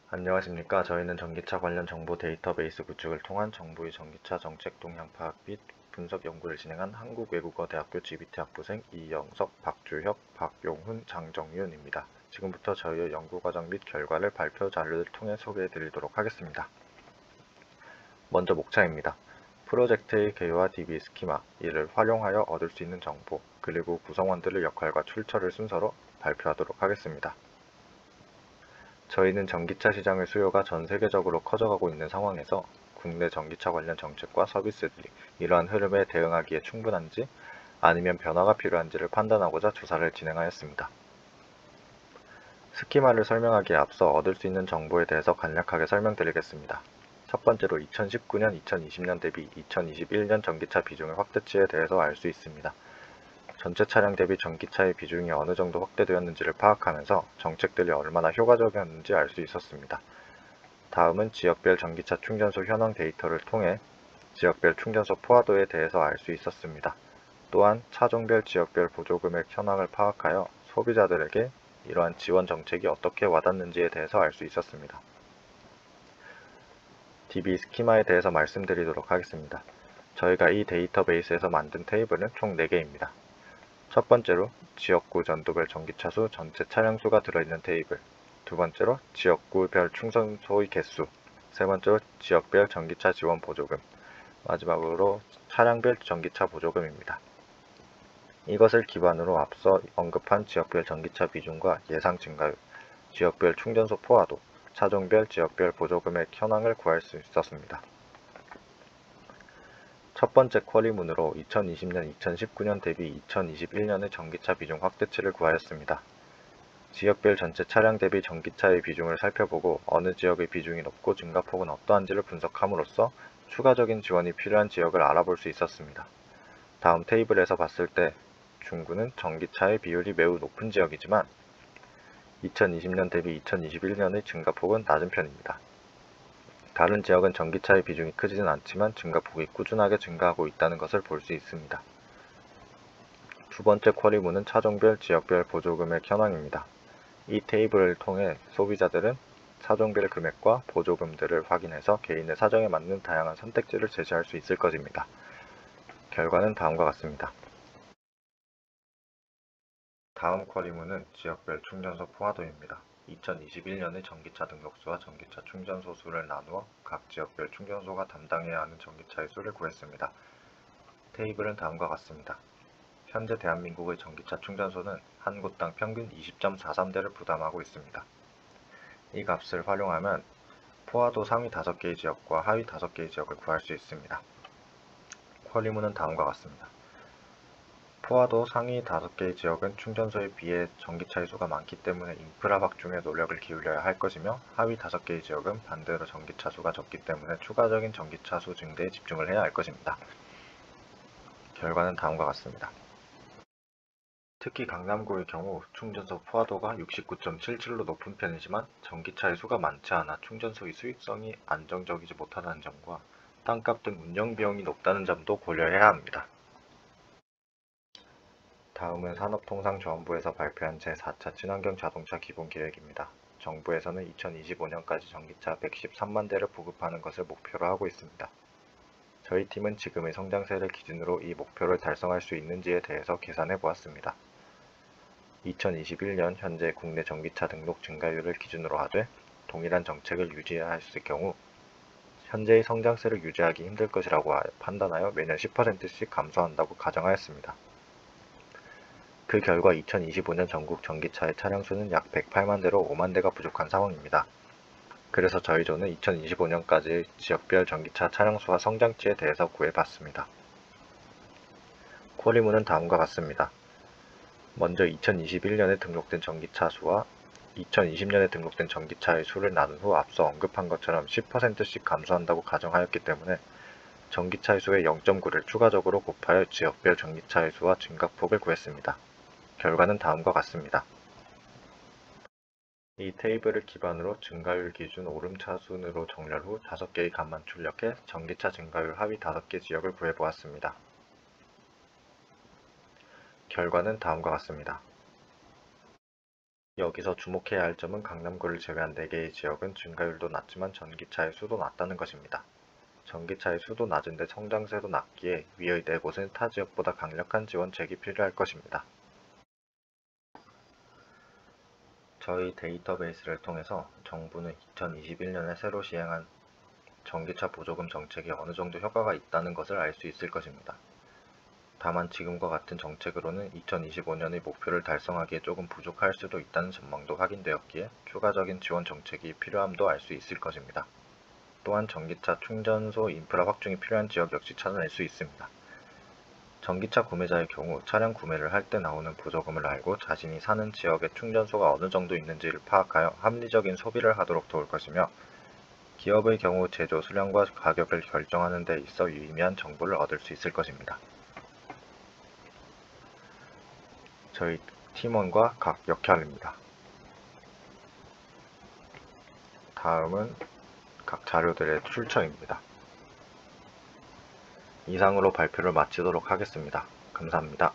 안녕하십니까. 저희는 전기차 관련 정보 데이터베이스 구축을 통한 정부의 전기차 정책 동향 파악 및 분석 연구를 진행한 한국외국어대학교 GBT 학부생 이영석, 박주혁, 박용훈, 장정윤입니다. 지금부터 저희의 연구과정 및 결과를 발표 자료를 통해 소개해 드리도록 하겠습니다. 먼저 목차입니다. 프로젝트의 개요와 DB 스키마, 이를 활용하여 얻을 수 있는 정보, 그리고 구성원들의 역할과 출처를 순서로 발표하도록 하겠습니다. 저희는 전기차 시장의 수요가 전 세계적으로 커져가고 있는 상황에서 국내 전기차 관련 정책과 서비스들이 이러한 흐름에 대응하기에 충분한지 아니면 변화가 필요한지를 판단하고자 조사를 진행하였습니다. 스키마를 설명하기에 앞서 얻을 수 있는 정보에 대해서 간략하게 설명드리겠습니다. 첫 번째로 2019년, 2020년 대비 2021년 전기차 비중의 확대치에 대해서 알 수 있습니다. 전체 차량 대비 전기차의 비중이 어느 정도 확대되었는지를 파악하면서 정책들이 얼마나 효과적이었는지 알 수 있었습니다. 다음은 지역별 전기차 충전소 현황 데이터를 통해 지역별 충전소 포화도에 대해서 알 수 있었습니다. 또한 차종별 지역별 보조금액 현황을 파악하여 소비자들에게 이러한 지원 정책이 어떻게 와닿는지에 대해서 알 수 있었습니다. DB 스키마에 대해서 말씀드리도록 하겠습니다. 저희가 이 데이터베이스에서 만든 테이블은 총 4개입니다. 첫 번째로 지역구 전도별 전기차 수 전체 차량 수가 들어있는 테이블, 두 번째로 지역구별 충전소의 개수, 세 번째로 지역별 전기차 지원 보조금, 마지막으로 차량별 전기차 보조금입니다. 이것을 기반으로 앞서 언급한 지역별 전기차 비중과 예상 증가율, 지역별 충전소 포화도, 차종별 지역별 보조금액 현황을 구할 수 있었습니다. 첫 번째 쿼리문으로 2020년, 2019년 대비 2021년의 전기차 비중 확대치를 구하였습니다. 지역별 전체 차량 대비 전기차의 비중을 살펴보고 어느 지역의 비중이 높고 증가폭은 어떠한지를 분석함으로써 추가적인 지원이 필요한 지역을 알아볼 수 있었습니다. 다음 테이블에서 봤을 때 중구는 전기차의 비율이 매우 높은 지역이지만 2020년 대비 2021년의 증가폭은 낮은 편입니다. 다른 지역은 전기차의 비중이 크지는 않지만 증가폭이 꾸준하게 증가하고 있다는 것을 볼 수 있습니다. 두 번째 쿼리문은 차종별 지역별 보조금액 현황입니다. 이 테이블을 통해 소비자들은 차종별 금액과 보조금들을 확인해서 개인의 사정에 맞는 다양한 선택지를 제시할 수 있을 것입니다. 결과는 다음과 같습니다. 다음 쿼리문은 지역별 충전소 포화도입니다. 2021년의 전기차 등록수와 전기차 충전소 수를 나누어 각 지역별 충전소가 담당해야 하는 전기차의 수를 구했습니다. 테이블은 다음과 같습니다. 현재 대한민국의 전기차 충전소는 한 곳당 평균 20.43대를 부담하고 있습니다. 이 값을 활용하면 포화도 상위 5개의 지역과 하위 5개의 지역을 구할 수 있습니다. 쿼리문은 다음과 같습니다. 포화도 상위 5개의 지역은 충전소에 비해 전기차의 수가 많기 때문에 인프라 확충에 노력을 기울여야 할 것이며 하위 5개의 지역은 반대로 전기차 수가 적기 때문에 추가적인 전기차 수 증대에 집중을 해야 할 것입니다. 결과는 다음과 같습니다. 특히 강남구의 경우 충전소 포화도가 69.77로 높은 편이지만 전기차의 수가 많지 않아 충전소의 수익성이 안정적이지 못하다는 점과 땅값 등 운영 비용이 높다는 점도 고려해야 합니다. 다음은 산업통상자원부에서 발표한 제4차 친환경 자동차 기본계획입니다. 정부에서는 2025년까지 전기차 113만 대를 보급하는 것을 목표로 하고 있습니다. 저희 팀은 지금의 성장세를 기준으로 이 목표를 달성할 수 있는지에 대해서 계산해 보았습니다. 2021년 현재 국내 전기차 등록 증가율을 기준으로 하되 동일한 정책을 유지해야 했을 경우 현재의 성장세를 유지하기 힘들 것이라고 판단하여 매년 10%씩 감소한다고 가정하였습니다. 그 결과 2025년 전국 전기차의 차량 수는 약 108만 대로 5만 대가 부족한 상황입니다. 그래서 저희 조는 2025년까지 지역별 전기차 차량 수와 성장치에 대해서 구해봤습니다. 쿼리문은 다음과 같습니다. 먼저 2021년에 등록된 전기차 수와 2020년에 등록된 전기차의 수를 나눈 후 앞서 언급한 것처럼 10%씩 감소한다고 가정하였기 때문에 전기차의 수의 0.9를 추가적으로 곱하여 지역별 전기차의 수와 증가폭을 구했습니다. 결과는 다음과 같습니다. 이 테이블을 기반으로 증가율 기준 오름차순으로 정렬 후 5개의 값만 출력해 전기차 증가율 하위 5개 지역을 구해보았습니다. 결과는 다음과 같습니다. 여기서 주목해야 할 점은 강남구를 제외한 4개의 지역은 증가율도 낮지만 전기차의 수도 낮다는 것입니다. 전기차의 수도 낮은데 성장세도 낮기에 위의 4곳은 타 지역보다 강력한 지원 제기 필요할 것입니다. 저희 데이터베이스를 통해서 정부는 2021년에 새로 시행한 전기차 보조금 정책이 어느 정도 효과가 있다는 것을 알 수 있을 것입니다. 다만 지금과 같은 정책으로는 2025년의 목표를 달성하기에 조금 부족할 수도 있다는 전망도 확인되었기에 추가적인 지원 정책이 필요함도 알 수 있을 것입니다. 또한 전기차 충전소 인프라 확충이 필요한 지역 역시 찾아낼 수 있습니다. 전기차 구매자의 경우 차량 구매를 할 때 나오는 보조금을 알고 자신이 사는 지역에 충전소가 어느 정도 있는지를 파악하여 합리적인 소비를 하도록 도울 것이며, 기업의 경우 제조 수량과 가격을 결정하는 데 있어 유의미한 정보를 얻을 수 있을 것입니다. 저희 팀원과 각 역할입니다. 다음은 각 자료들의 출처입니다. 이상으로 발표를 마치도록 하겠습니다. 감사합니다.